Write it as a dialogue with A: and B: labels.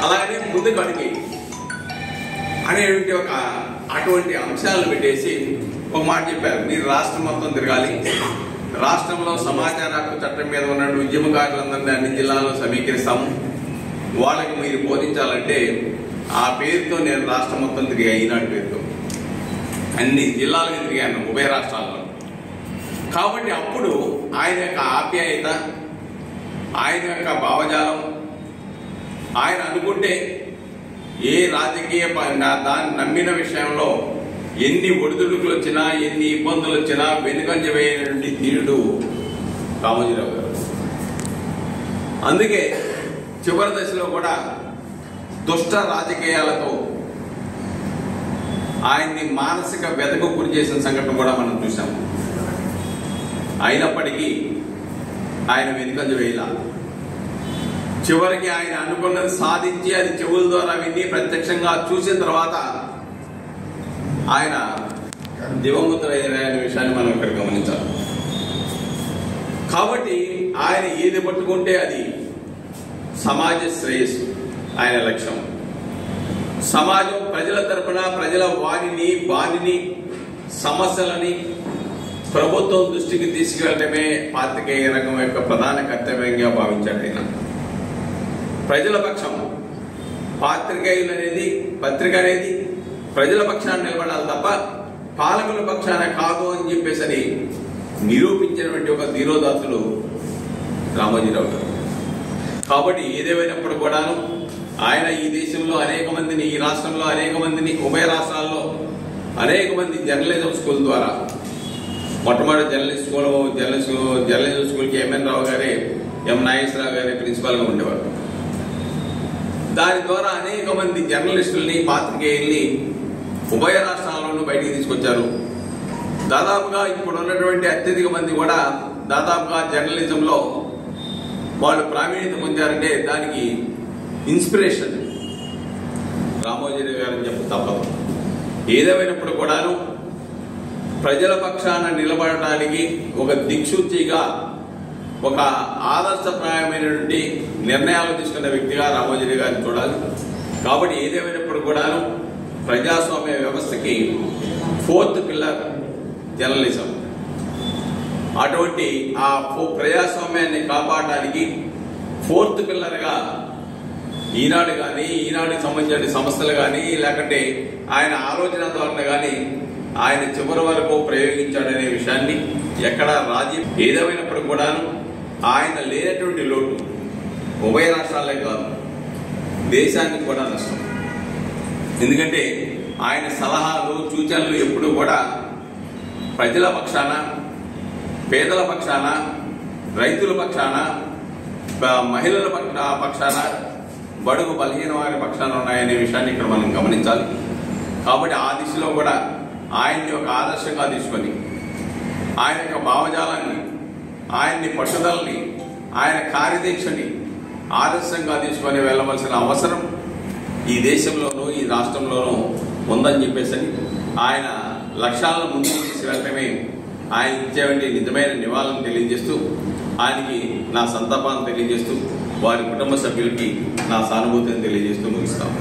A: అలాగే ముందుకు అడిగి అనేటువంటి అటువంటి అంశాలను పెట్టేసి ఒక మాట చెప్పారు, మీరు రాష్ట్రం మొత్తం తిరగాలి, రాష్ట్రంలో సమాచార హక్కు చట్టం మీద ఉన్న ఉద్యమకారులందరినీ అన్ని జిల్లాల్లో సమీకరిస్తాము, వాళ్ళకి మీరు బోధించాలంటే ఆ పేరుతో నేను రాష్ట్రం మొత్తం తిరిగా, ఈనాడు పేరుతో అన్ని జిల్లాలకు తిరిగాను ఉభయ రాష్ట్రాల్లో. కాబట్టి అప్పుడు ఆయన యొక్క ఆప్యాయత, ఆయన యొక్క భావజాలం, ఆయన అనుకుంటే ఏ రాజకీయ దాన్ని నమ్మిన విషయంలో ఎన్ని ఒడిదుడుకులు వచ్చినా ఎన్ని ఇబ్బందులు వచ్చినా వెనుకంజ వేయనటువంటి ధీరుడు రామోజీరావు గారు. అందుకే చివరి దశలో కూడా దుష్ట రాజకీయాలతో ఆయన్ని మానసిక వ్యధకు గురి చేసిన సంఘటన కూడా మనం చూసాము. అయినప్పటికీ ఆయన వెనుకంజ వేయాల, చివరికి ఆయన అనుకున్నది సాధించి అది చెవుల ద్వారా విని ప్రత్యక్షంగా చూసిన తర్వాత ఆయన దివంగతులైన విషయాన్ని మనం ఇక్కడ గమనించాలి. కాబట్టి ఆయన ఏది పట్టుకుంటే అది సమాజ శ్రేయస్సు ఆయన లక్ష్యం. సమాజం ప్రజల తరపున ప్రజల బాణిని సమస్యలని ప్రభుత్వం దృష్టికి తీసుకెళ్లడమే పాత్రికేయ రంగం యొక్క ప్రధాన కర్తవ్యంగా భావించాడు ఆయన. ప్రజల పక్షం పాత్రికేయులు అనేది, పత్రిక అనేది ప్రజల పక్షాన్ని నిలబడాలి తప్ప పాలకుల పక్షాన కాదు అని చెప్పేసి నిరూపించినటువంటి ఒక ధీరోదాత్తుడు రామోజీరావు గారు. కాబట్టి ఏదేమైనప్పుడు కూడాను ఆయన ఈ దేశంలో అనేక మందిని, ఈ రాష్ట్రంలో అనేక మందిని, ఉభయ రాష్ట్రాల్లో అనేక మంది జర్నలిజం స్కూల్ ద్వారా, మొట్టమొదటి జర్నలిజం స్కూల్కి ఎంఎన్ రావు గారే, ఎం నాగేశ్వరరావు గారే ప్రిన్సిపాల్గా ఉండేవారు. దాని ద్వారా అనేక మంది జర్నలిస్టుల్ని, పాత్రికేయుల్ని ఉభయ రాష్ట్రాల్లోనూ బయటికి తీసుకొచ్చారు. దాదాపుగా ఇప్పుడు ఉన్నటువంటి అత్యధిక మంది కూడా దాదాపుగా జర్నలిజంలో వాళ్ళు ప్రావీణ్యత పొందారంటే దానికి ఇన్స్పిరేషన్ రామోజీరావు గారని చెప్పి తప్పదు. ఏదేమైనప్పుడు కూడాను ప్రజల పక్షాన నిలబడటానికి ఒక దిక్సూచిగా, ఒక ఆదర్శప్రాయమైనటువంటి నిర్ణయాలు తీసుకున్న వ్యక్తిగా రామోజీరావు గారిని చూడాలి. కాబట్టి ఏదేమైనప్పుడు కూడాను ప్రజాస్వామ్య వ్యవస్థకి 4th పిల్లర్ జర్నలిజం. అటువంటి ఆ ప్రజాస్వామ్యాన్ని కాపాడడానికి 4th పిల్లర్గా ఈనాడు కానీ, ఈనాడుకి సంబంధించిన సంస్థలు కానీ, లేకుంటే ఆయన ఆలోచన ధోరణి కానీ ఆయన చివరి వరకు ప్రయోగించాడనే విషయాన్ని ఎక్కడ రాజీ. ఏదేమైనప్పుడు కూడాను ఆయన లేనటువంటి లోటు ఉభయ రాష్ట్రాలే కాదు, దేశానికి కూడా నష్టం. ఎందుకంటే ఆయన సలహాలు, సూచనలు ఎప్పుడు కూడా ప్రజల పక్షాన, పేదల పక్షాన, రైతుల పక్షాన, మహిళల పక్షాన, బడుగు బలహీన వారి పక్షాన ఉన్నాయనే విషయాన్ని ఇక్కడ మనం గమనించాలి. కాబట్టి ఆ దిశలో కూడా ఆయన్ని ఒక ఆదర్శంగా తీసుకొని ఆయన యొక్క భావజాలాన్ని, ఆయన్ని పట్టుదలని, ఆయన కార్యదీక్షని ఆదర్శంగా తీసుకొని వెళ్ళవలసిన అవసరం ఈ దేశంలోనూ ఈ రాష్ట్రంలోనూ ఉందని చెప్పేసి ఆయన లక్ష్యాలను ముందుకు తీసుకెళ్ళటమే ఆయన ఇచ్చేవంటి నిజమైన నివాళులను తెలియజేస్తూ, ఆయనకి నా సంతాపాన్ని తెలియజేస్తూ, వారి కుటుంబ సభ్యులకి నా సానుభూతిని తెలియజేస్తూ ముగిస్తాం.